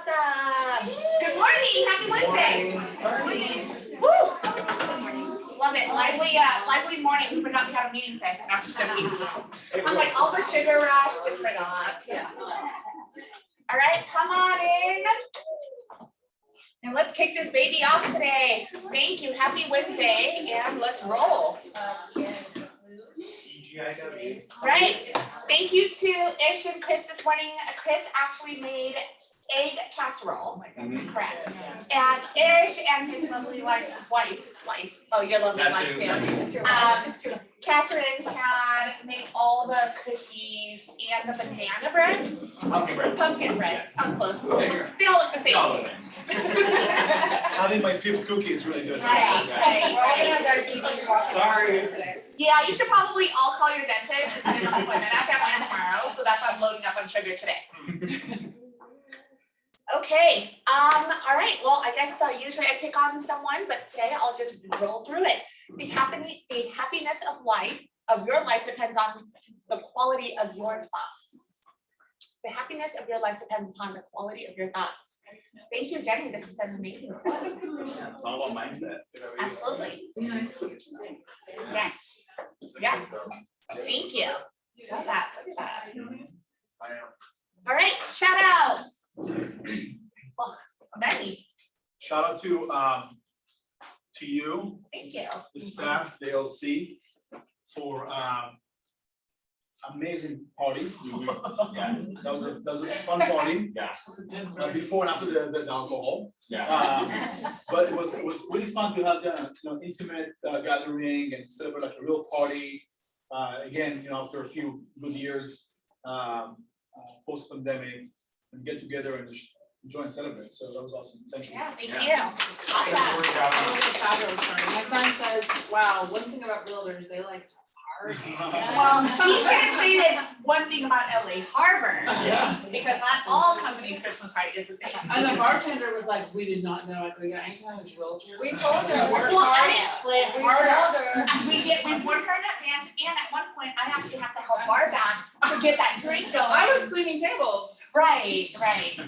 Awesome. Good morning. Happy Wednesday. Woo. Love it. Lively morning. We forgot we had a meeting today. I'm just kidding. I'm like all the sugar rush. Just forgot. Yeah. All right, come on in. And let's kick this baby off today. Thank you. Happy Wednesday, and let's roll. Right. Thank you to Ish and Chris this morning. Chris actually made egg casserole. Correct. And Ish and his lovely wife. Oh, your lovely wife too. Catherine had made all the cookies and the banana bread. Pumpkin bread. I was close. They all look the same. Having my 5th cookie is really good. Right. Sorry. Yeah, you should probably all call your dentist and set an appointment. I have mine tomorrow, so that's why I'm loading up on sugar today. Okay. All right. Well, I guess usually I pick on someone, but today I'll just roll through it. The happiness of your life depends on the quality of your thoughts. The happiness of your life depends upon the quality of your thoughts. Thank you, Jenny. This is an amazing quote. It's all about mindset. Absolutely. Yes. Yes. Thank you. Love that. Look at that. All right. Shout outs. Well, many. Shout out to you, Thank you. the staff, the LC, for amazing party. Yeah. That was a fun party. Yeah. Before and after the alcohol. Yeah. But it was really fun to have the intimate gathering and celebrate like a real party. Again, after a few good years post pandemic, and get together and just enjoy and celebrate. So that was awesome. Thank you. Yeah, thank you. Awesome. My son says, wow, one thing about realtors, they like to party. Well, he should have stated one thing about LA Harbor. Yeah. Because not all companies' Christmas party is the same. And the bartender was like, we did not know. Like, we got anytime it's realtor. We told her. Work Well, hard, I- play We harder. told her. We worked hard in advance, and at one point, I actually had to help bar backs to get that drink going. I was cleaning tables. Right.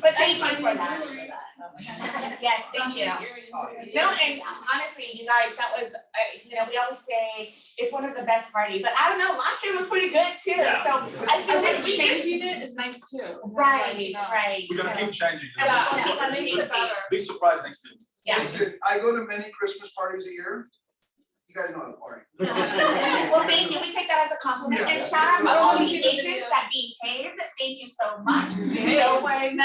But thank you for that. Yes, thank you. No, and honestly, you guys, that was, we always say it's one of the best parties, but I don't know, last year was pretty good too. Yeah. So I feel like we did. Changing it is nice too. Right. We're gonna keep changing. Yeah, Yeah. that makes it better. Big surprise next year. Yeah. Listen, I go to many Christmas parties a year. You guys know how to party. Well, thank you. We take that as a compliment, and shout out to all the agents that behaved. Thank you so much. No one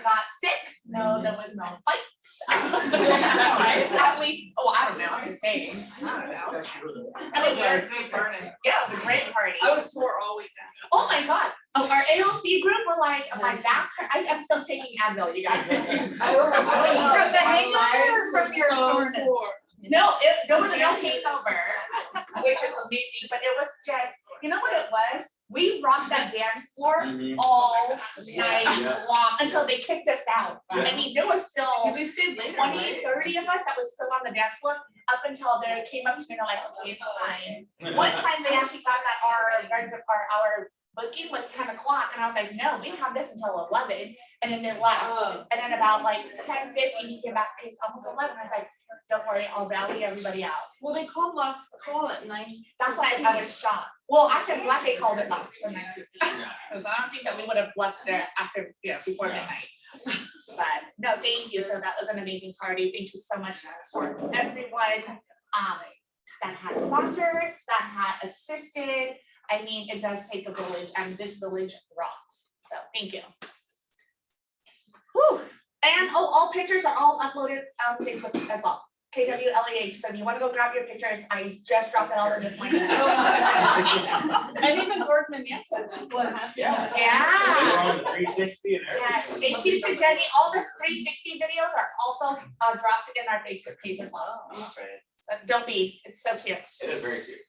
got sick. No, there was no fights. At least, I don't know. I'm just saying. I don't know. That's true. It was a good burning. Yeah, it was a great party. I was sore all weekend. Oh my God. Oh, our ALC group were like, my back, I'm still taking Advil, you guys. From the hangover or from your soreness? No, there was no hangover, which is amazing, but it was just, you know what it was? We rocked that dance floor all night long until they kicked us out. Yeah. I mean, there was still They stayed later, 20, right? 30 of us that was still on the dance floor up until they came up to me and they're like, okay, it's fine. One time they actually thought that our booking was 10 o'clock, and I was like, no, we have this until 11, and then they left. And then about like 10:50, he came back, it's almost 11. I was like, don't worry, I'll rally everybody out. Well, they called last call at 9. That's why I was shocked. Well, actually, I'm glad they called it last for 9:15, because I don't think that we would have left there after, before midnight. But no, thank you. So that was an amazing party. Thank you so much for everyone that had sponsored, that had assisted. I mean, it does take a village, and this village rocks. So thank you. Whew. And all pictures are all uploaded on Facebook as well. KWLAH. So if you want to go grab your pictures, I just dropped it all in this morning. And even Gordon and Nancy. What happened? Yeah. Yeah. They were on the 360 and everything. Yes. Thank you to Jenny. All the 360 videos are also dropped in our Facebook page as well. So don't be. It's so cute. It is very cute.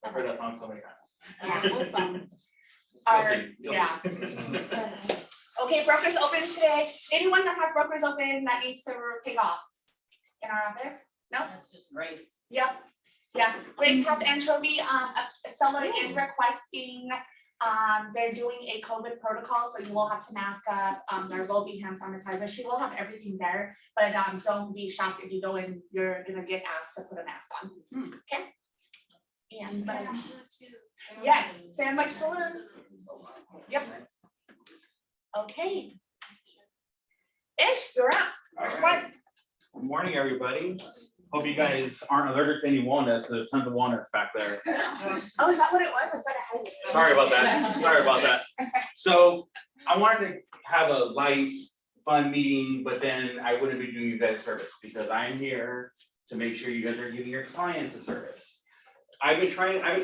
I've heard that song so many times. Yeah. Okay, brokers open today. Anyone that has brokers open that needs to take off in our office? No? That's just Grace. Yep. Yeah. Grace has anchovy. A seller is requesting They're doing a COVID protocol, so you will have to mask up, there will be hand sanitizer, she will have everything there, but, don't be shocked if you go in, you're gonna get asked to put a mask on, okay? And, yes, Sandwich Saloon, yep. Okay. Ish, you're up, first one. Good morning, everybody. Hope you guys aren't allergic to any walnuts. There's tons of walnuts back there. Oh, is that what it was? I started hiding. Sorry about that. Sorry about that. So I wanted to have a light, fun meeting, but then I wouldn't be doing you guys a service because I'm here to make sure you guys are giving your clients a service. I've been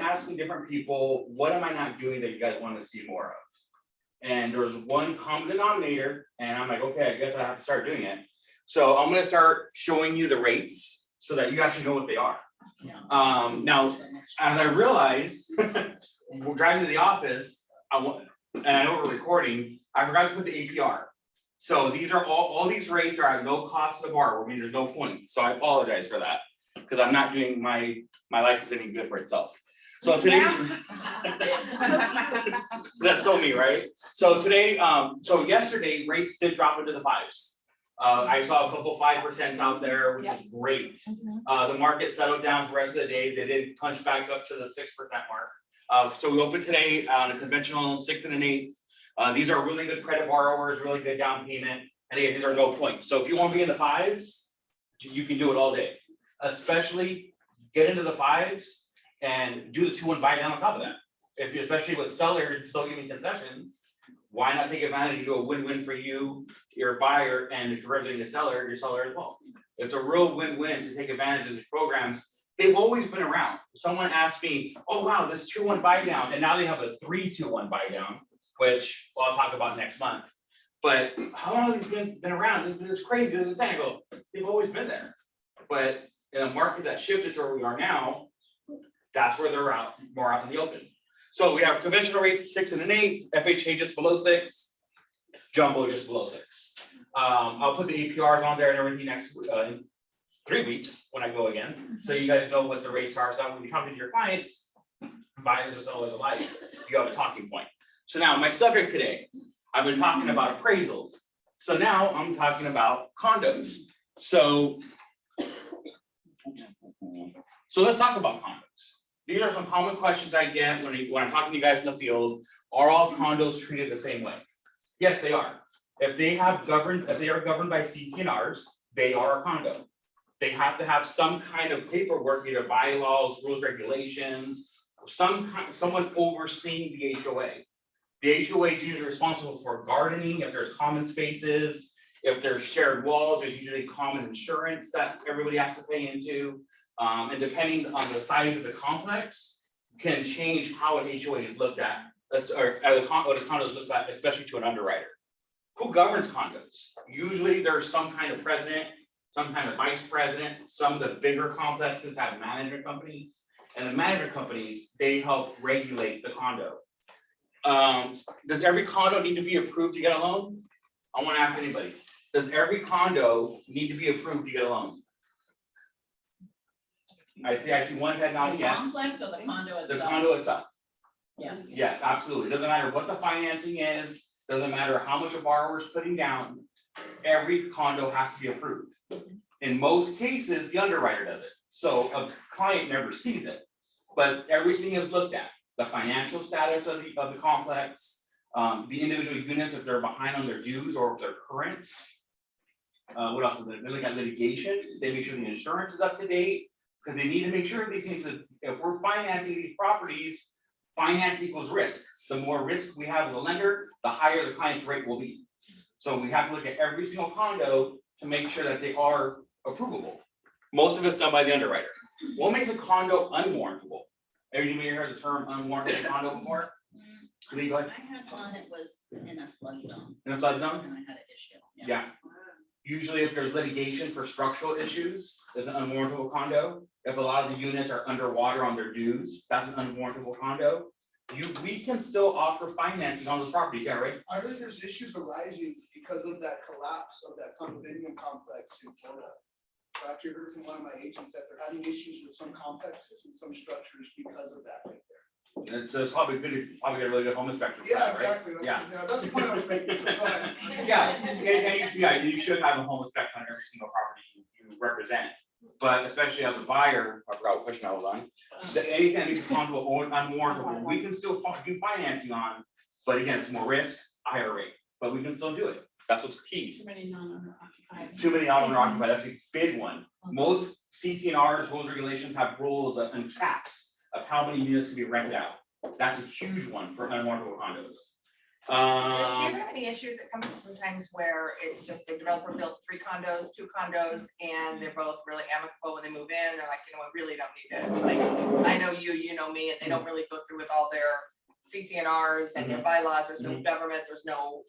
asking different people, what am I not doing that you guys want to see more of? And there's one common denominator, and I'm like, okay, I guess I have to start doing it. So I'm gonna start showing you the rates so that you actually know what they are. Now, as I realized, we're driving to the office, and I know we're recording, I forgot to put the APR. So these are all these rates are at no cost to the borrower, I mean, there's no points, so I apologize for that. Because I'm not doing my license any good for itself. So today, that's so me, right? So today, so yesterday, rates did drop into the fives. I saw a couple 5% out there, which is great. The market settled down for the rest of the day. They did punch back up to the 6% mark. So we opened today on a conventional 6 1/8. These are really good credit borrowers, really good down payment. And again, these are no points. So if you want to be in the fives, you can do it all day. Especially get into the fives and do the 2-1 buy down on top of that. If you, especially with sellers still giving concessions, why not take advantage and do a win-win for you, your buyer, and if you're representing the seller, your seller as well. It's a real win-win to take advantage of these programs. They've always been around. Someone asked me, oh wow, this 2-1 buy down, and now they have a 3-2-1 buy down, which I'll talk about next month. But how long have these been around? This is crazy, this is insane. I go, they've always been there. But in a market that shifted to where we are now, that's where they're more out in the open. So we have conventional rates 6 1/8, FHA just below 6, jumbo just below 6. I'll put the APRs on there and everything next in 3 weeks when I go again, so you guys know what the rates are. So when you come to your clients, buyers or sellers alike, you have a talking point. So now my subject today, I've been talking about appraisals. So now I'm talking about condos. So let's talk about condos. These are some common questions I get when I'm talking to you guys in the field. Are all condos treated the same way? Yes, they are. If they are governed by CC&Rs, they are a condo. They have to have some kind of paperwork, either bylaws, rules, regulations, someone overseeing the HOA. The HOA is usually responsible for gardening, if there's common spaces, if there's shared walls, there's usually common insurance that everybody has to pay into. And depending on the size of the complex, can change how an HOA is looked at, or what a condo is looked at, especially to an underwriter. Who governs condos? Usually there's some kind of president, some kind of vice president. Some of the bigger complexes have management companies, and the management companies, they help regulate the condo. Does every condo need to be approved to get a loan? I want to ask anybody, does every condo need to be approved to get a loan? I see one head nod, yes. Complex or the condo itself? The condo itself. Yes. Yes, absolutely. Doesn't matter what the financing is, doesn't matter how much a borrower is putting down, every condo has to be approved. In most cases, the underwriter does it. So a client never sees it, but everything is looked at. The financial status of the complex, the individual units, if they're behind on their dues or if they're current. What else is there? They look at litigation, they make sure the insurance is up to date, because they need to make sure these things, if we're financing these properties, finance equals risk. The more risk we have as a lender, the higher the client's rate will be. So we have to look at every single condo to make sure that they are approvable. Most of it's done by the underwriter. What makes a condo unwarrantable? Everybody heard the term unwarrantable condo before? Lee, go ahead. I had one, it was in a flood zone. In a flood zone? And I had an issue. Yeah. Usually if there's litigation for structural issues, it's an unwarrantable condo. If a lot of the units are underwater on their dues, that's an unwarrantable condo. We can still offer financing on those properties, yeah, right? I heard there's issues arising because of that collapse of that condominium complex in Florida. I actually heard from one of my agents that they're having issues with some complexes and some structures because of that right there. And so it's probably good, probably get a really good home inspection for Yeah, that, right? exactly, Yeah. that's the point I was making, so go ahead. Yeah, and you should have a home inspection on every single property you represent. But especially as a buyer, I forgot what question I was on, anything that needs to come to unwarrantable, we can still do financing on, but again, it's more risk, higher rate, but we can still do it. That's what's key. Too many non-owner occupied. Too many non-owner occupied, that's a big one. Most CCNRs, rules, regulations have rules and caps of how many units can be rented out. That's a huge one for unwarrantable condos. Do you have any issues that come up sometimes where it's just the developer built 3 condos, 2 condos, and they're both really amicable when they move in, they're like, you know, we really don't need it, like, I know you, you know me, and they don't really go through with all their CCNRs and their bylaws, there's no government, there's no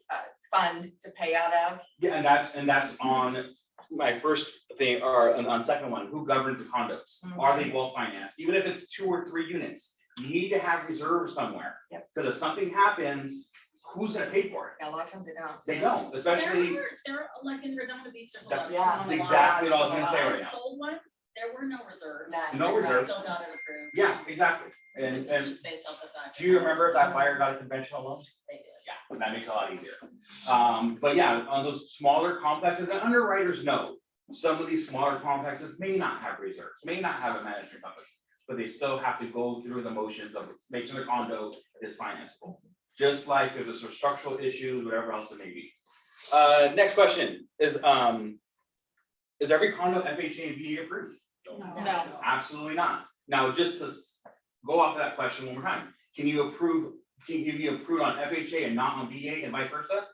fund to pay out of. Yeah, and that's on my first thing, or on second one, who governs the condos? Are they well financed? Even if it's 2 or 3 units, you need to have reserves somewhere. Yep. Because if something happens, who's gonna pay for it? Yeah, a lot of times they don't. They don't, especially, There are, like in Redondo Beach, there's a lot of. Yeah. trauma that's laws. exactly what I was gonna say I right now. sold one, there were no reserves. None. No We reserves. Still got it approved. Yeah, exactly. And It's just based off the fact. do you remember if that buyer got a conventional loan? They did. Yeah, that makes it a lot easier. But yeah, on those smaller complexes, and underwriters know, some of these smaller complexes may not have reserves, may not have a management company, but they still have to go through the motions of making sure the condo is financeable. Just like there's a structural issues, whatever else it may be. Next question is every condo FHA and VA approved? No. Absolutely not. Now, just to go off of that question one more time, can you be approved on FHA and not on VA and vice versa?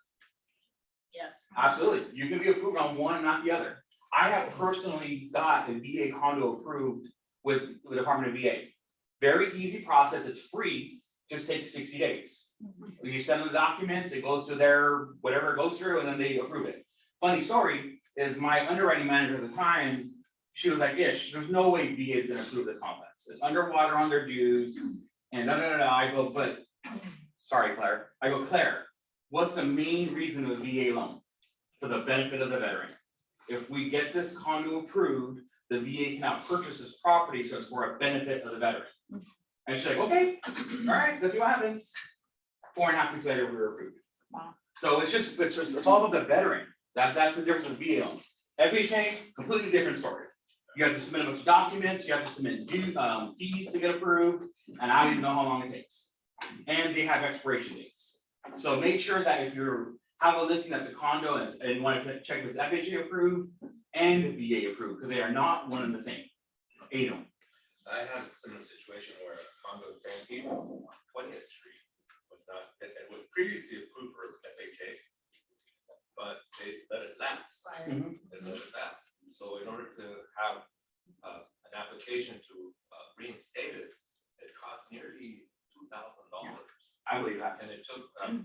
Yes. Absolutely, you can be approved on one, not the other. I have personally got a VA condo approved with the Department of VA. Very easy process, it's free, just takes 60 days. You send them the documents, it goes to their, whatever it goes through, and then they approve it. Funny story is my underwriting manager at the time, she was like, Ish, there's no way VA is gonna approve this complex. It's underwater on their dues, and I go, but, sorry, Claire. I go, Claire, what's the main reason of the VA loan? For the benefit of the veteran. If we get this condo approved, the VA can now purchase this property, so it's for a benefit of the veteran. And she's like, okay, all right, let's see what happens. 4.5 weeks later, we were approved. Wow. So it's all about the veteran. That's the difference with VA loans. FHA, completely different story. You have to submit a bunch of documents, you have to submit fees to get approved, and I don't even know how long it takes. And they have expiration dates. So make sure that if you have a listing that's a condo and you want to check if it's FHA approved and VA approved, because they are not one and the same. Adam. I had a similar situation where a condo in San Diego on 20th Street was not, it was previously approved for FHA, but they let it lapse. They let it lapse. So in order to have an application to reinstate it, it cost nearly $2,000. I believe that. And it took 5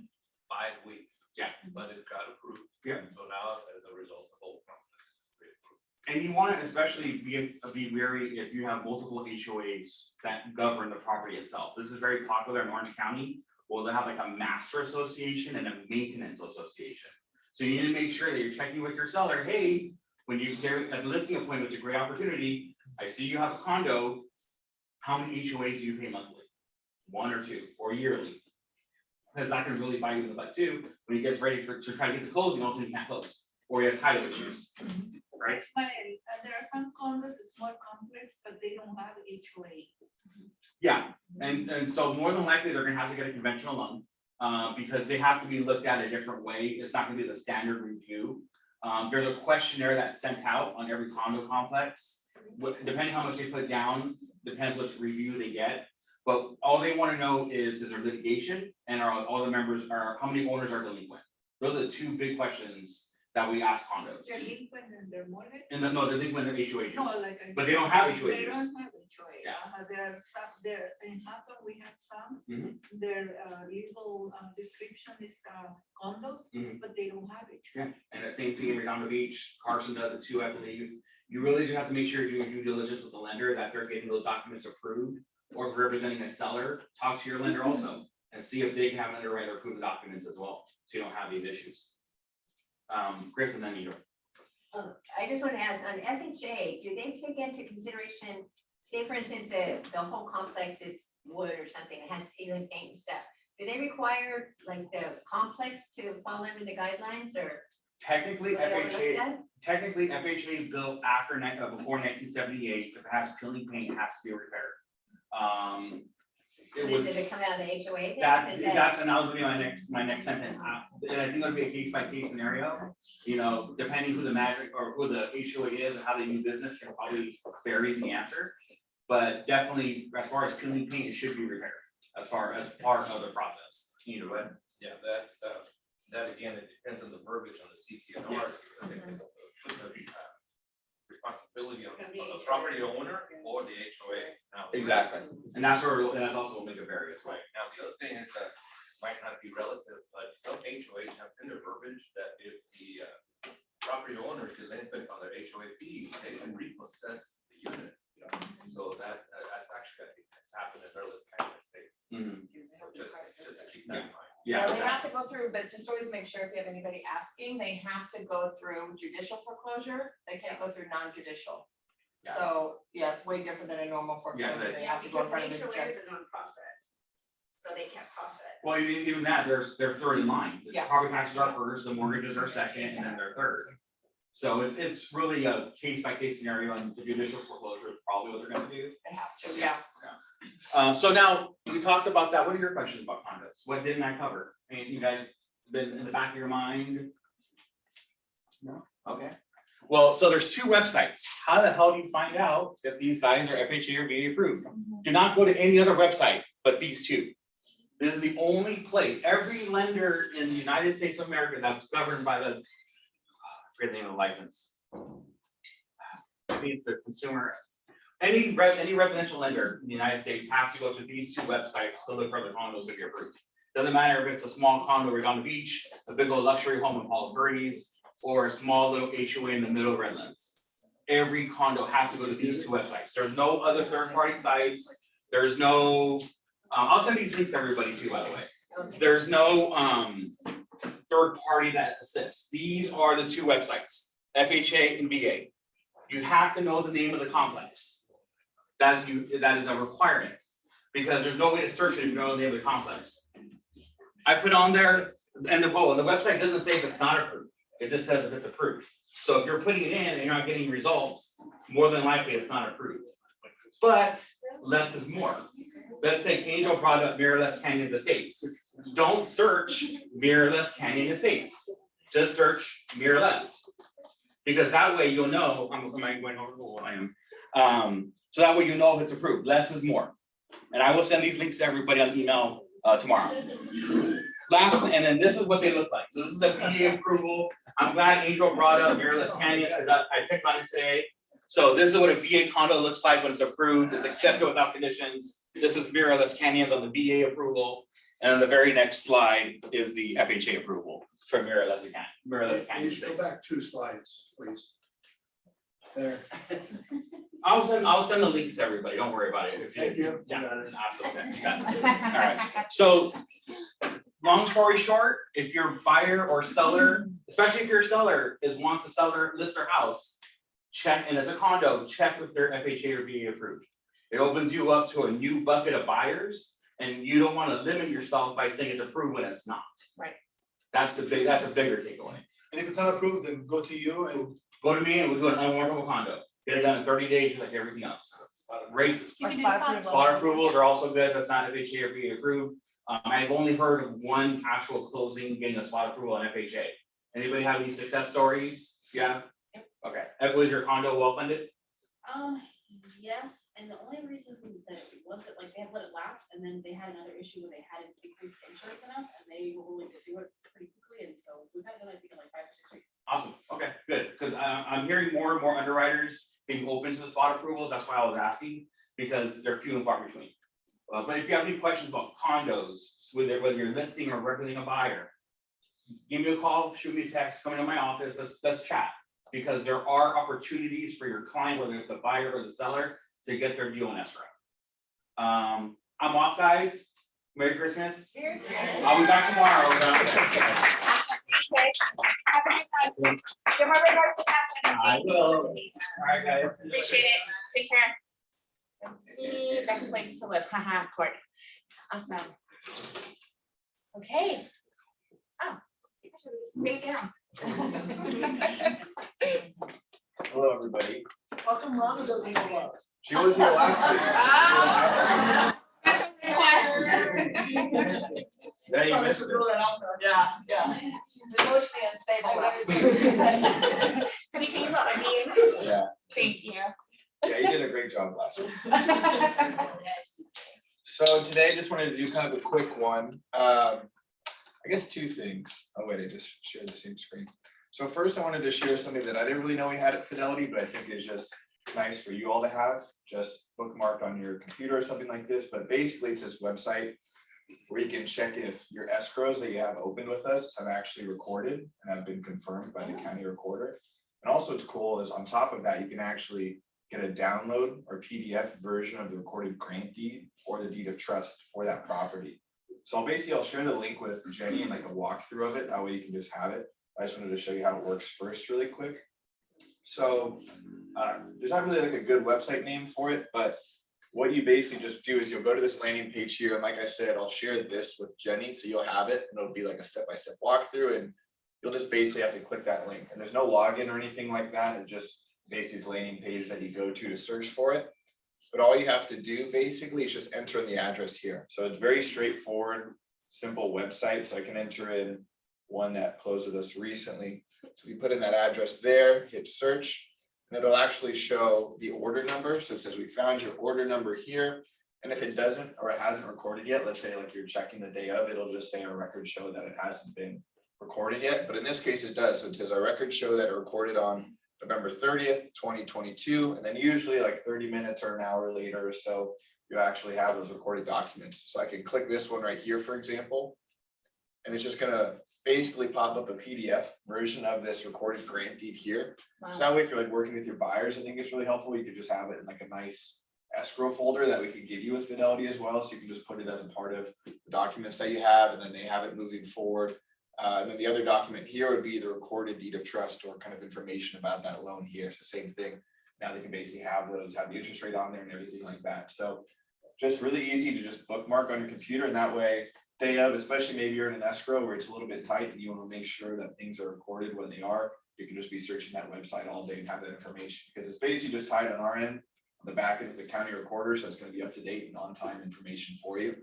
weeks. Yeah. But it got approved. Yeah. And so now, as a result, the whole complex is reapproved. And you want to especially be wary if you have multiple HOAs that govern the property itself. This is very popular in Orange County. Well, they have like a master association and a maintenance association. So you need to make sure that you're checking with your seller, hey, when you get a listing appointment, it's a great opportunity. I see you have a condo. How many HOAs do you pay monthly? 1 or 2 or yearly? Because that can really bite you in the butt too, when he gets ready to try to get to closing, all of a sudden you can't close, or you have title issues. Right? Ismael, there are some condos, small complex, but they don't have HOA. Yeah, and so more than likely, they're gonna have to get a conventional loan, because they have to be looked at a different way, it's not gonna be the standard review. There's a questionnaire that's sent out on every condo complex, depending how much they put down, depends which review they get. But all they wanna know is there litigation, and are all the members, how many owners are delinquent? Those are the 2 big questions that we ask condos. Delinquent in their mortgage? And then, no, delinquent in HOA. No, like. But they don't have HOA. They don't have HOA. Yeah. There are some, there, in Hampton, we have some. Mhm. Their legal description is condos, Mhm. but they don't have HOA. Yeah, and the same thing in Redondo Beach, Carson does it too, I believe. You really do have to make sure you're doing due diligence with the lender, that they're getting those documents approved. Or if you're representing a seller, talk to your lender also, and see if they can have an underwriter approve the documents as well, so you don't have these issues. Grace and then you. I just want to ask, on FHA, do they take into consideration, say for instance, the whole complex is wood or something, it has peeling paint and stuff. Do they require like the complex to fall under the guidelines or? Technically, do they overlook FHA, that? technically FHA built after before 1978, if it has peeling paint, it has to be repaired. It Does was, it come out of the HOA then? that, Is that's, and that was gonna be my next sentence. And I think it'll be a case by case scenario, you know, depending who the magic or who the HOA is and how they do business, can probably vary the answer. But definitely, as far as peeling paint, it should be repaired, as part of the process, either way. Yeah, that again, it depends on the verbiage on the CCNR. Yes. Because they can put the responsibility on the property owner or the HOA. Now, Exactly, and that's also what make it vary, right? Right, now, the other thing is that might not be relative, but some HOAs have in their verbiage that if the property owner is delinquent on their HOA fees, they can repossess the unit. So that's actually, I think, that's happened in earliest kind of states. So just to keep that in mind. Yeah. Well, they have to go through, but just always make sure if you have anybody asking, they have to go through judicial foreclosure, they can't go through non-judicial. Yeah. So, yeah, it's way different than a normal Yeah, foreclosure, they have to go in front of the Because judge. HOA is a nonprofit, so they can't profit. Well, even that, they're third in line. The Yeah. property taxes are first, the mortgages are second, and then they're third. So it's really a case by case scenario, and the judicial foreclosure is probably what they're gonna do. They have to, yeah. So now, we talked about that. What are your questions about condos? What didn't I cover? Anything you guys been in the back of your mind? No? Okay. Well, so there's two websites. How the hell do you find out if these guys are FHA or VA approved? Do not go to any other website but these two. This is the only place, every lender in the United States of America that's governed by the, I forget the name of the license. I think it's the consumer. Any residential lender in the United States has to go to these two websites to look for the condos to be approved. Doesn't matter if it's a small condo right on the beach, a big old luxury home in Palos Verdes, or a small little HOA in the middle of Redlands. Every condo has to go to these two websites. There's no other third-party sites. There's no, I'll send these links to everybody too, by the way. There's no third party that assists. These are the two websites, FHA and VA. You have to know the name of the complex. That is a requirement, because there's no way to search it if you know the name of the complex. I put on there, and the website doesn't say if it's not approved, it just says if it's approved. So if you're putting it in and you're not getting results, more than likely it's not approved. But less is more. Let's say Angel brought up Mirrorless Canyon Estates. Don't search Mirrorless Canyon Estates, just search Mirrorless. Because that way you'll know, am I going over? Oh, I am. So that way you know if it's approved, less is more. And I will send these links to everybody on email tomorrow. Last, and then this is what they look like. So this is a PA approval. I'm glad Angel brought up Mirrorless Canyon, because I picked on it today. So this is what a VA condo looks like when it's approved. It's accepted without conditions. This is Mirrorless Canyons on the VA approval. And then the very next slide is the FHA approval for Mirrorless Canyon. Go back 2 slides, please. There. I'll send the links to everybody. Don't worry about it. If Thank you. Yeah, You got it. absolutely. You got it. All right. So, long story short, if you're buyer or seller, especially if your seller wants to sell list their house, check, and it's a condo, check if they're FHA or VA approved. It opens you up to a new bucket of buyers, and you don't want to limit yourself by saying it's approved when it's not. Right. That's a bigger takeaway. And if it's not approved, then go to you and. Go to me and we'll do an unwarrantable condo. Get it done in 30 days, just like everything else. Raise, You can do spot spot approvals are also good. That's not FHA or VA approved. I've only heard of one actual closing getting a spot approval on FHA. Anybody have any success stories? Yeah? Okay. Was your condo well funded? Yes, and the only reason that it was that like they had let it lapse and then they had another issue where they hadn't increased the insurance enough and they were willing to do it pretty quickly, and so we've had them, I think, in like 5 or 6 weeks. Awesome. Okay, good. Because I'm hearing more and more underwriters being open to the spot approvals. That's why I was asking, because they're few and far between. But if you have any questions about condos, whether you're listing or representing a buyer, give me a call, shoot me a text, come into my office, let's chat. Because there are opportunities for your client, whether it's the buyer or the seller, to get their deal in escrow. I'm off, guys. Merry Christmas. I'll be back tomorrow. Okay. Have a good night. Give my regards to Catherine. I will. All right, guys. Appreciate it. Take care. Let's see, best place to to live, haha, Courtney. Awesome. Okay. Oh, I should stay down. Hello, everybody. How come Rhonda doesn't know us? She was here last week. Yeah, you missed it. Yeah, yeah. She's emotionally unstable last week. Have you seen what I mean? Yeah, Thank you. yeah, you did a great job last week. So today, I just wanted to do kind of a quick one. I guess two things. Oh wait, I just shared the same screen. So first, I wanted to share something that I didn't really know we had at Fidelity, but I think is just nice for you all to have, just bookmarked on your computer or something like this. But basically, it's this website where you can check if your escrows that you have opened with us have actually recorded and have been confirmed by the county recorder. And also what's cool is on top of that, you can actually get a download or PDF version of the recorded grant deed or the deed of trust for that property. So I'll share the link with Jenny and like a walkthrough of it. That way you can just have it. I just wanted to show you how it works first really quick. So there's not really like a good website name for it, but what you basically just do is you'll go to this landing page here. And like I said, I'll share this with Jenny. So you'll have it and it'll be like a step-by-step walkthrough and you'll just basically have to click that link. And there's no login or anything like that. It just basically is a landing page that you go to search for it. But all you have to do basically is just enter in the address here. So it's very straightforward, simple website. So I can enter in one that closed with us recently. So we put in that address there, hit search, and it'll actually show the order number. So it says we found your order number here. And if it doesn't or it hasn't recorded yet, let's say like you're checking the day of, it'll just say our records show that it hasn't been recorded yet. But in this case, it does. So it says our records show that it recorded on November 30th, 2022. And then usually like 30 minutes or an hour later or so, you actually have those recorded documents. So I can click this one right here, for example, and it's just gonna basically pop up a PDF version of this recorded grant deed here. Wow. So that way, if you're like working with your buyers, I think it's really helpful. You could just have it in like a nice escrow folder that we could give you with Fidelity as well. So you can just put it as a part of the documents that you have, and then they have it moving forward. And then the other document here would be the recorded deed of trust or kind of information about that loan here. It's the same thing. Now they can basically have those, have the interest rate on there and everything like that. So just really easy to just bookmark on your computer, and that way, day of, especially maybe you're in an escrow where it's a little bit tight and you want to make sure that things are recorded when they are, you can just be searching that website all day and have that information, because it's basically just tied on our end. On the back end of the county recorder, so it's going to be up to date and on time information for you.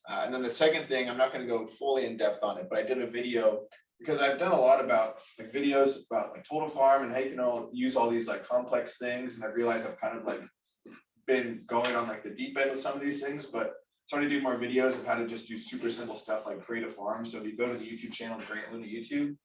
And then the second thing, I'm not going to go fully in depth on it, but I did a video because I've done a lot about like videos about like Total Farm and how you can all use all these like complex things, and I've realized I've kind of like been going on like the deep end with some of these things, but starting to do more videos of how to just do super simple stuff like create a farm. So if you go to the YouTube channel, Grant Luna YouTube,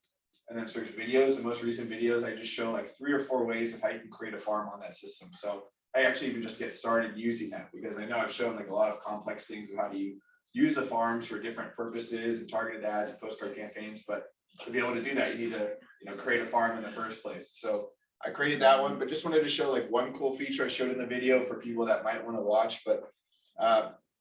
and then search videos, the most recent videos, I just show like 3 or 4 ways of how you can create a farm on that system. So I actually even just get started using that, because I know I've shown like a lot of complex things of how do you use the farms for different purposes and targeted ads and postcard campaigns. But to be able to do that, you need to, create a farm in the first place. So I created that one, but just wanted to show like one cool feature I showed in the video for people that might want to watch. But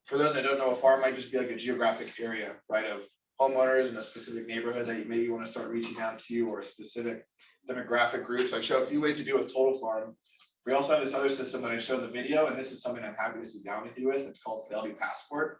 for those that don't know, a farm might just be like a geographic area, right, of homeowners in a specific neighborhood that you maybe want to start reaching out to, or a specific demographic group. So I show a few ways to do it with Total Farm. We also have this other system that I showed in the video, and this is something I'm happy to sit down with you with. It's called Fidelity Passport.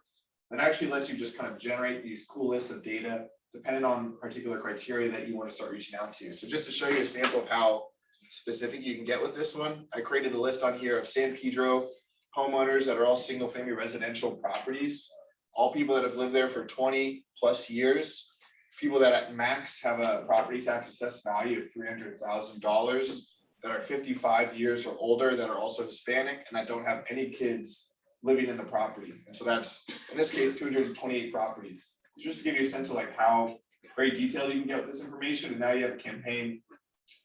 It actually lets you just kind of generate these cool lists of data depending on particular criteria that you want to start reaching out to. So just to show you a sample of how specific you can get with this one, I created a list on here of San Pedro homeowners that are all single family residential properties, all people that have lived there for 20 plus years, people that at max have a property tax assessed value of $300,000, that are 55 years or older, that are also Hispanic, and that don't have any kids living in the property. And so that's, in this case, 228 properties. Just to give you a sense of like how very detailed you can get with this information. And now you have a campaign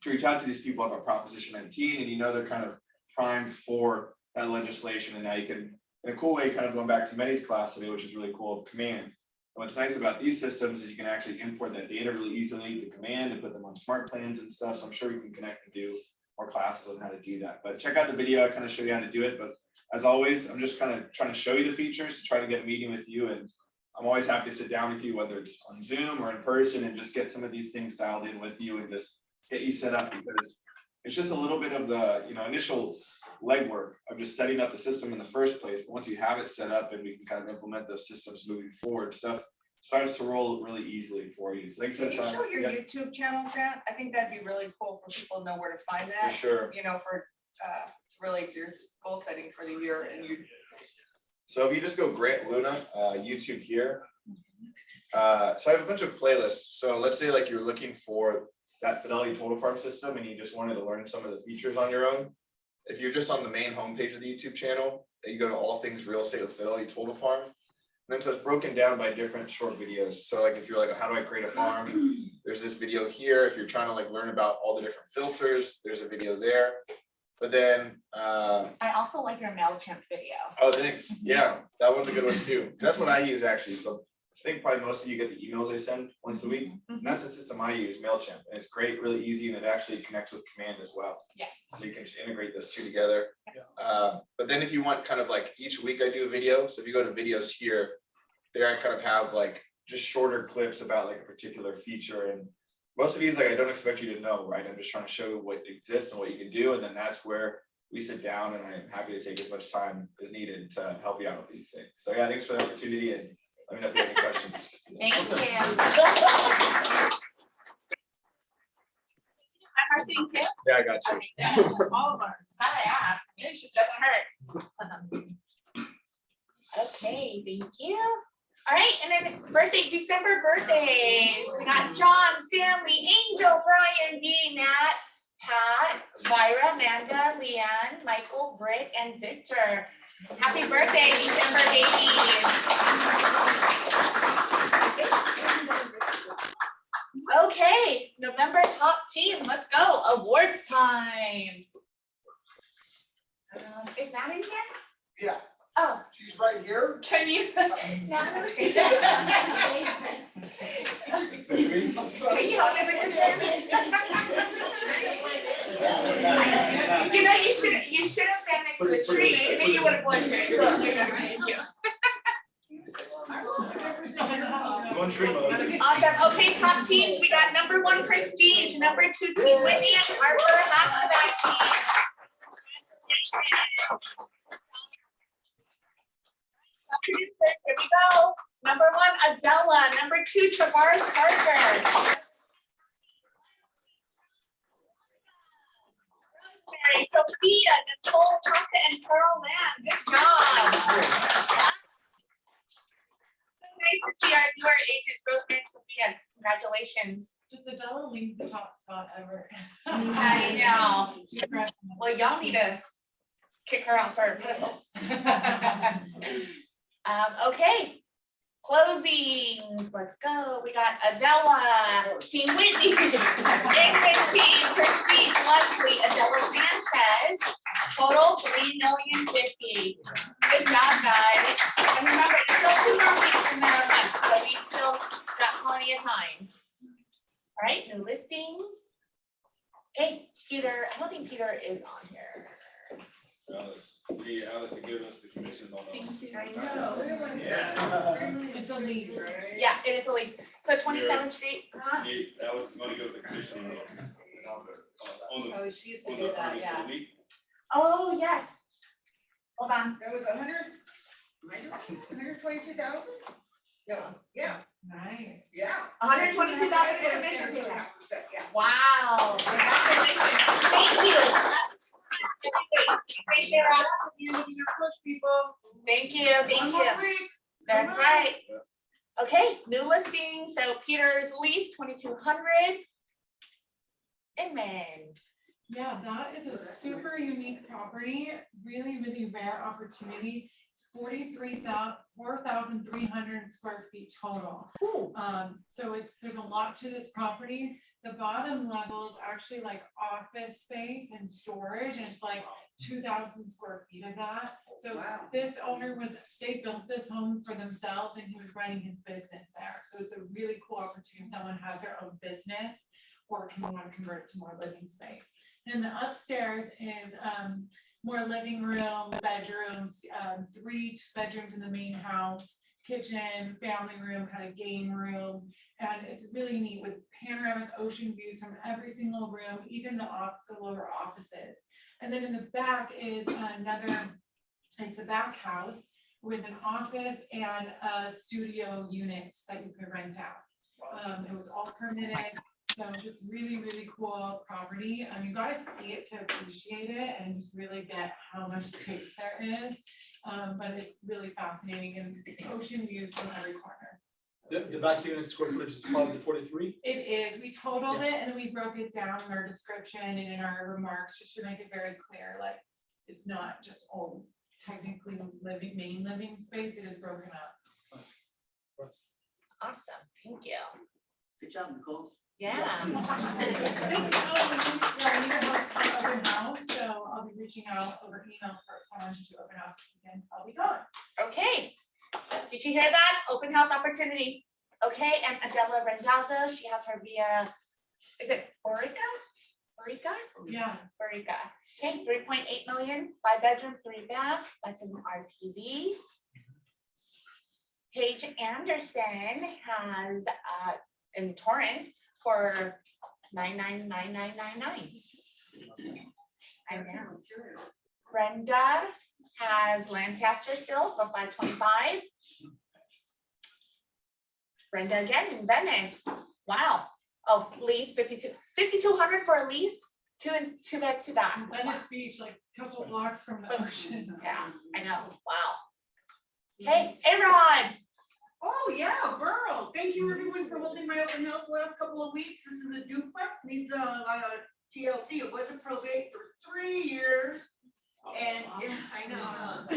to reach out to these people about Proposition 19, and they're kind of primed for that legislation. And now you can, in a cool way, kind of going back to Medi's class today, which is really cool, of Command. And what's nice about these systems is you can actually import that data really easily to Command and put them on smart plans and stuff. So I'm sure we can connect and do more classes on how to do that. But check out the video, I kind of show you how to do it. But as always, I'm just kind of trying to show you the features to try to get a meeting with you. And I'm always happy to sit down with you, whether it's on Zoom or in person, and just get some of these things dialed in with you and just get you set up, because It's just a little bit of the, initial legwork of just setting up the system in the first place. But once you have it set up and we can kind of implement those systems moving forward, stuff starts to roll really easily for you. So thanks for Can the you time. show your Yeah, YouTube channel, Grant? I think that'd be really cool for people to know where to find for that, sure. really if you're goal setting for the year and you. So if you just go Grant Luna, YouTube here. So I have a bunch of playlists. So let's say like you're looking for that Fidelity Total Farm system and you just wanted to learn some of the features on your own. If you're just on the main homepage of the YouTube channel, you go to all things real estate with Fidelity Total Farm. And then so it's broken down by different short videos. So like if you're like, how do I create a farm? There's this video here. If you're trying to like learn about all the different filters, there's a video there. But then I also like your MailChimp video. oh, thanks. Yeah, that one's a good one too. That's what I use actually. So I think probably most of you get the emails I send once a week. And that's the system I use, MailChimp. And it's great, really easy, and it actually connects with Command as well. Yes. So you can just integrate those two together. But then if you want kind of like each week I do a video. So if you go to videos here, there I kind of have like just shorter clips about like a particular feature. And most of these, like I don't expect you to know, right? I'm just trying to show you what exists and what you can do. And then that's where we sit down and I'm happy to take as much time as needed to help you out with these things. So yeah, thanks for the opportunity and let me know if you have any questions. Thank you. I'm sitting too? Yeah, I got you. All of ours. Thought I asked. It doesn't hurt. Okay, thank you. All right, and then December birthdays. We got John, Stanley, Angel, Brian, B, Nat, Pat, Myra, Amanda, Leanne, Michael, Britt, and Victor. Happy birthday, December babies. Okay, November top team, let's go. Awards time. Is that in here? Yeah, Oh, she's right here. can you? No. I'm sorry. Can you help me with this? You know, you should have stand next to the tree, and then you would have blended. Thank you. One tree mode. Awesome. Okay, top teams. We got number 1 Prestige, number 2 Team Whitney and Harper. Half the back team. Producers, here we go. Number 1 Adela, number 2 Travaris Parker. Rosemary, Sophia, Nicole, Costa, and Pearl Lamb. Good job. Nice to see our newer agents, Rosemary and Sophia. Congratulations. Just Adela leave the top spot ever. I know. She's crashing it. Well, y'all need to kick her off her pedestal. Okay, closings. Let's go. We got Adela, Team Whitney, England Team Prestige Leslie, Adela Sanchez. Total $3,050,000. Good job, guys. And remember, it's still 2 more weeks in there a month, so we still got plenty of time. All right, new listings. Okay, Peter. I don't think Peter is on here. Alice to give us the commissions on those. I know. It's a lease, right? Yeah, it is a lease. So 27th Street. Yeah, Alice is gonna give us the commission on those. On the, Oh, she used to on do the that, earnings for yeah. the week. Oh, yes. Hold on. That was 122,000? Yeah, Nice. yeah. 122,000 commission. Yeah. Wow. Congratulations. Thank you. Appreciate it. You looking to push people. Thank you. Thank One more you. week. That's right. Okay, new listing. So Peter's lease 2,200. Inman. Yeah, that is a super unique property, really, really rare opportunity. It's 4,300 square feet total. Ooh. So there's a lot to this property. The bottom level is actually like office space and storage, and it's like 2,000 square feet of that. So Wow. this owner they built this home for themselves and he was running his business there. So it's a really cool opportunity if someone has their own business or can want to convert it to more living space. And the upstairs is more living room, bedrooms, 3 bedrooms in the main house, kitchen, family room, kind of game room. And it's really neat with panoramic ocean views from every single room, even the lower offices. And then in the back is the back house with an office and a studio unit that you could rent out. It was all permitted, so just really, really cool property. You gotta see it to appreciate it and just really get how much space there is. But it's really fascinating and ocean views from every corner. The back unit square footage is probably 43. It is, we totaled it and then we broke it down in our description and in our remarks, just to make it very clear, like, it's not just all technically main living space, it is broken up. Awesome, thank you. Good job, Nicole. Yeah. I need a house for open house, so I'll be reaching out over email for someone to do open house again, so I'll be going. Okay, did you hear that? Open house opportunity. Okay, and Adela Randazzo, she has her via, is it Borica? Yeah. Borica. Okay, 3.8 million, 5 bedroom, 3 bath, that's an RPV. Paige Anderson has in Torrance for 99999. I know. Brenda has Lancaster still for 525. Brenda again in Venice. Wow. Oh, lease 5,200 for a lease. Two bed, 2 bath. Venice Beach, like a couple blocks from the ocean. Yeah, I know. Wow. Okay, A-Rod. Oh, yeah, Burl. Thank you everyone for holding my open house the last couple of weeks. This is a duplex, needs TLC. It was a probate for 3 years. And yeah, I know.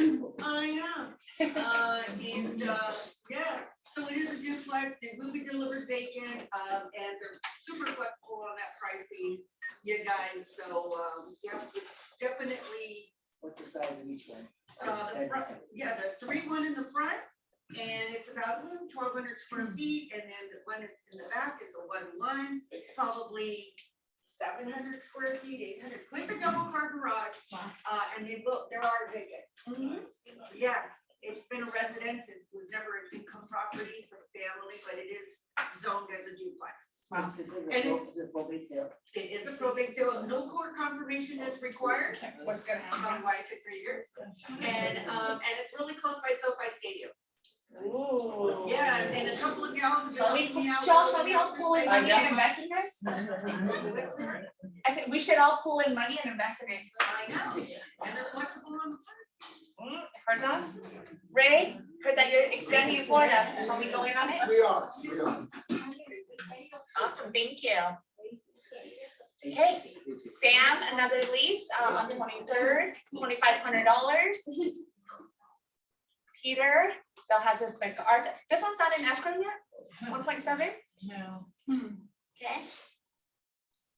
Yeah, so it is a duplex. It will be delivered vacant, and they're super flexible on that pricing, you guys. So, yeah, it's definitely. What's the size of each one? The front, yeah, the 3-1 in the front, and it's about 1,200 square feet, and then the one is in the back is a 1-1, probably 700 square feet, 800 with a double car garage, and there are vacant. Yeah, it's been a residence. It was never an income property for a family, but it is zoned as a duplex. Is it probate sale? It is a probate sale. No court confirmation is required. What's gonna happen? Why it took 3 years. And it's really close by SoFi Stadium. Ooh. Yeah, and a couple of gals have been Shall we, helping me out. shall we all pool in money and invest in this? What's that? I said, we should all pool in money and invest in it. I know, and they're flexible on the price. Heard that? Ray, heard that you're expanding in Florida. Shall we go in on it? We are. Awesome, thank you. Okay, Sam, another lease on the 23rd, $2,500. Peter still has his bank card. This one's not in escrow yet? 1.7? No. Okay.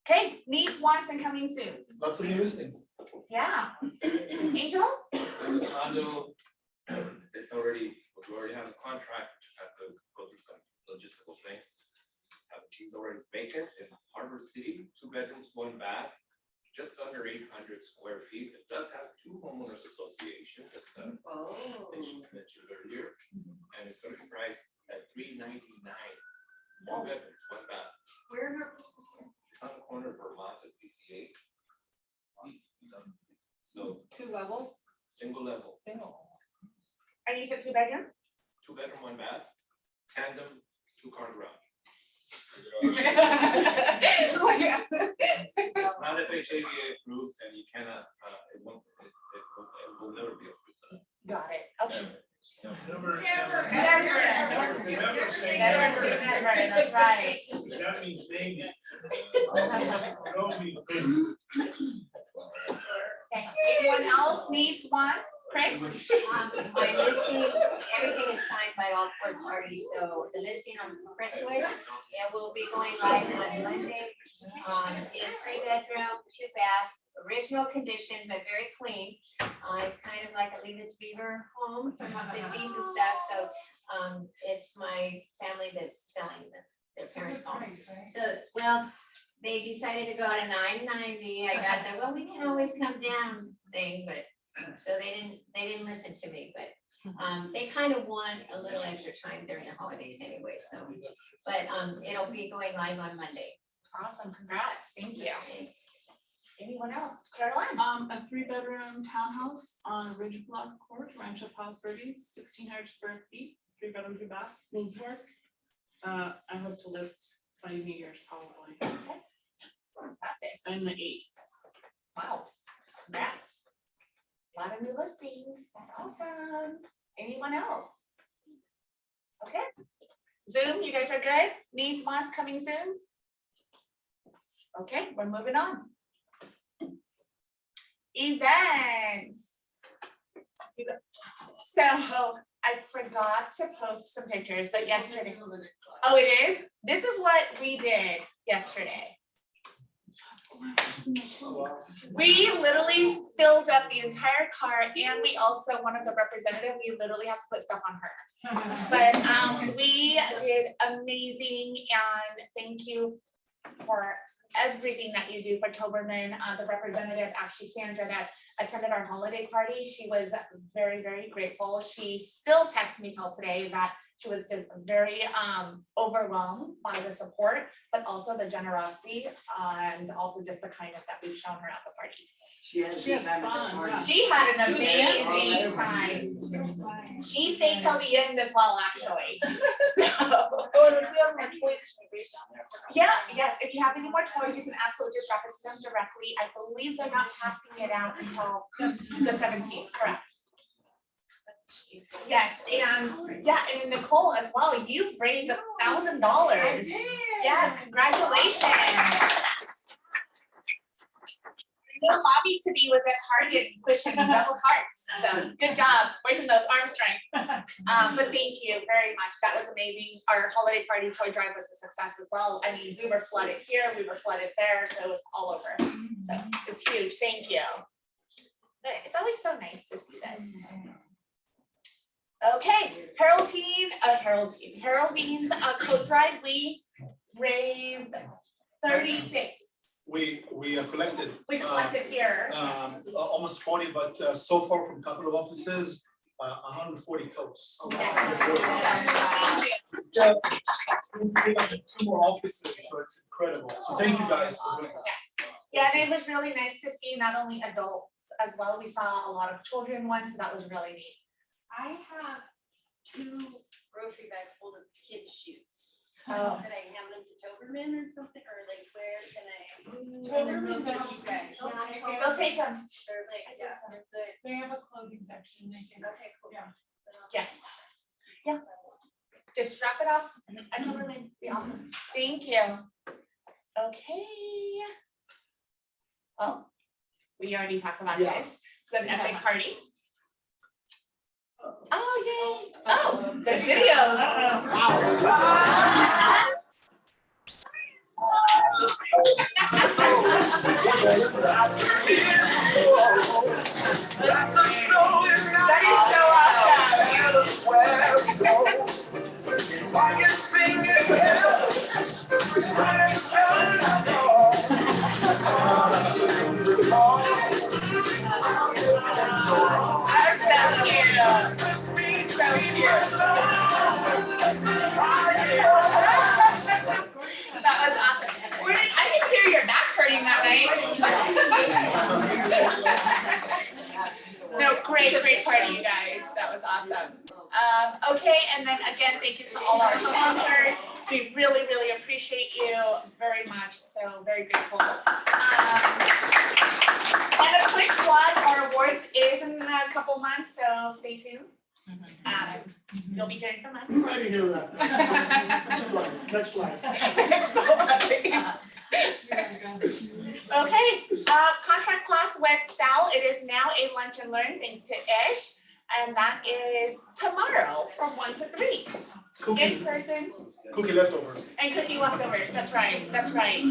Okay, needs, wants, and coming soon. Lots of new listings. Yeah. Angel? Condo, it's already, we already have a contract, just have to go through some logistical things. Have the keys already vacant in Harbor City, 2 bedrooms, 1 bath, just under 800 square feet. It does have 2 homeowners associations, as mentioned earlier, and it's gonna be priced at $399. 2 bedrooms, 1 bath. Where in It's on the corner of Vermont and PCA. So 2 levels? single level, And you said 2 bedroom? 2 bedroom, 1 bath, tandem, 2-car garage. It's not FHABA approved, and you cannot, it will never be approved. Got it, okay. Never. Never, that's right. That means baby. Okay, anyone else needs, wants? Chris? My listing, everything is signed by all 4 parties, so the listing on Crestwood, it will be going live on Monday. It's 3 bedroom, 2 bath, original condition, but very clean. It's kind of like a Leave It to Beaver home from the 50s and stuff, so it's my family that's selling their parents' home. So, well, they decided to go to 990. I got the, well, we can always come down thing, but so they didn't listen to me, but They kind of want a little extra time during the holidays anyway, so, but, it'll be going live on Monday. Awesome, congrats, thank you. Anyone else? Caroline? A 3-bedroom townhouse on Ridge Block Court, Rancho Palos Verdes, 1,600 square feet, 3-bedroom, 2-bath, needs work. I hope to list by New Year's probably, Got this. and the 8th. Wow, congrats. A lot of new listings, that's awesome. Anyone else? Okay. Zoom, you guys are good? Needs, wants, coming soon? Okay, we're moving on. Events. So I forgot to post some pictures, but yesterday. Oh, it is? This is what we did yesterday. We literally filled up the entire car, and we also, one of the representatives, we literally had to put stuff on her. But we did amazing, and thank you for everything that you do for Toberman. The representative, actually Sandra, that attended our holiday party, she was very, very grateful. She still texts me till today that she was just very overwhelmed by the support, but also the generosity and also just the kindness that we've shown her at the party. She had a good time at the party. She had an She was amazing time. She stayed till the end as well, actually. So, yeah, yes, if you have any more toys, you can absolutely just drop it to them directly. I believe they're not passing it out until the 17th, correct? Yes, and yeah, and Nicole as well, you've raised $1,000. Yes, congratulations. Bobby to be was at Target pushing double carts, so good job working those arm strength. But thank you very much. That was amazing. Our holiday party toy drive was a success as well. I mean, we were flooded here, we were flooded there, so it was all over. So it's huge. Thank you. But it's always so nice to see this. Okay, Haroldines coat drive. We raised 36. We collected. We collected here. Almost 40, but so far from capital offices, 140 coats. Yeah. We have 2 more offices, so it's incredible. So thank you guys for doing this. Yeah, and it was really nice to see not only adults as well. We saw a lot of children ones, so that was really neat. I have 2 grocery bags full of kids' shoes. Oh. Could I hand them to Toberman or something, or like where can I? Toberman, They're they'll bags. They'll take them. They're like, yeah, they're good. They have a clothing section, they can. Okay, cool. Yeah. Yes. Yeah. Just drop it off at Toberman. Be awesome. Thank you. Okay. Oh, we already talked about this. It's an epic party. Oh, yay. Oh, the videos. Wow. That is so That was awesome. I didn't hear your back hurting that night. No, great party, you guys. That was awesome. Okay, and then again, thank you to all our sponsors. We really, really appreciate you very much. So very grateful. And a quick plug, our awards is in a couple months, so stay tuned. You'll be hearing from us. I'm ready to hear that. Next slide. Okay, contract class with Sal. It is now a lunch and learn thanks to Ish. And that is tomorrow from 1 to 3. Cookies. In person. Cookie leftovers. And cookie leftovers. That's right. That's right.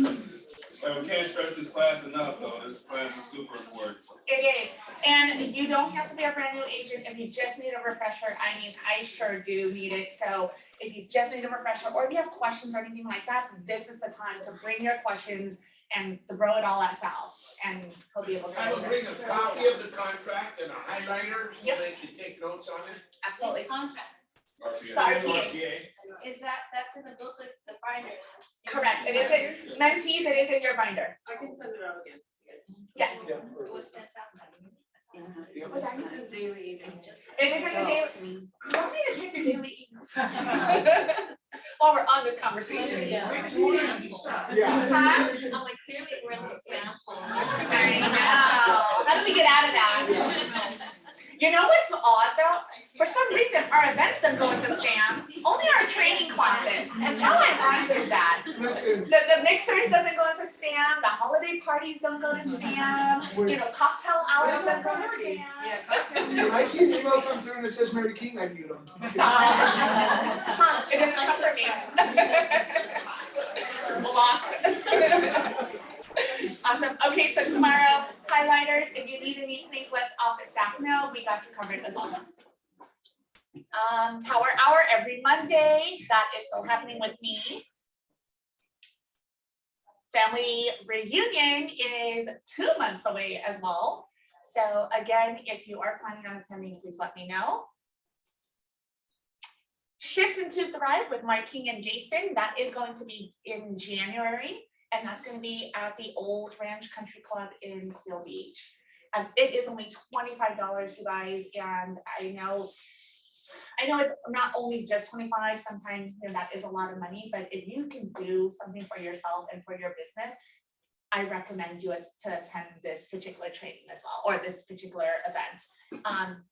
Well, we can't stress this class enough, though. This class is super important. It is. And you don't have to be a brand new agent if you just need a refresher. I mean, I sure do need it. So if you just need a refresher or if you have questions or anything like that, this is the time to bring your questions and throw it all at Sal, and he'll be able to. I will bring a copy of the contract and a highlighter so Yep. they can take notes on it. Absolutely. Contract. The RPA. Is that's in the booklet, the binder? Correct, it is in, mentees, it is in your binder. I can send it out again. Yeah. It was sent out. Was that- It's in daily. It is in the daily. You want me to check your daily emails? While we're on this conversation. Yeah. Huh? I'm like, clearly we're in the spam folder. I know. How do we get out of that? You know what's odd though? For some reason, our events don't go into spam, only our training classes. And how ironic is that? Listen, The mixers doesn't go into spam, the holiday parties don't go to spam, you know, cocktail hours don't go to spam. when I see an email come through and it says Mary King, I mute them. Huh, it doesn't come from me. Blocked. Awesome, okay, so tomorrow, highlighters, if you need any, please let office staff know, we got you covered as well. Power hour every Monday, that is still happening with me. Family reunion is 2 months away as well. So again, if you are planning on attending, please let me know. Shift into Thrive with Mark King and Jason, that is going to be in January, and that's gonna be at the Old Ranch Country Club in Seal Beach. It is only $25, you guys, and I know it's not only just 25, sometimes, you know, that is a lot of money, but if you can do something for yourself and for your business, I recommend you to attend this particular training as well, or this particular event.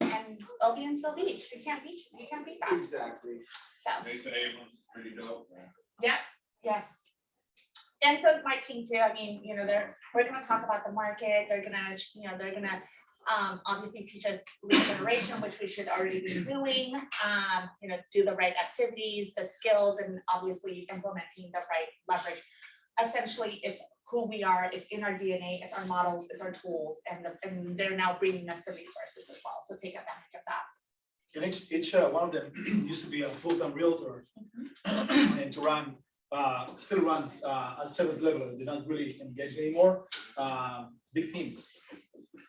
And it'll be in Seal Beach, you can't beat that, Exactly. so. Mason Abrams, pretty dope. Yeah, yes. And so is Mike King too, I mean, you know, we're gonna talk about the market, they're gonna obviously teach us lead generation, which we should already be doing, you know, do the right activities, the skills, and obviously implementing the right leverage. Essentially, it's who we are, it's in our DNA, it's our models, it's our tools, and they're now bringing us the resources as well, so take advantage of that. And each one of them used to be a full-time realtor and to run, still runs at 7th level. They're not really engaged anymore. Big teams,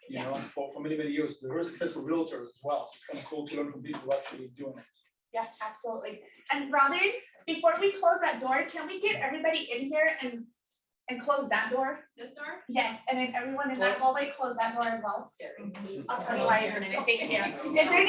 you know, for many years. They're very successful realtors as well. So it's kind of cool to learn from people who are actually doing it. Yeah, absolutely. And Robin, before we close that door, can we get everybody in here and close that door? This door? Yes, and then everyone in that hallway, close that door as well. I'll tell you why in a minute. Thank you. Is there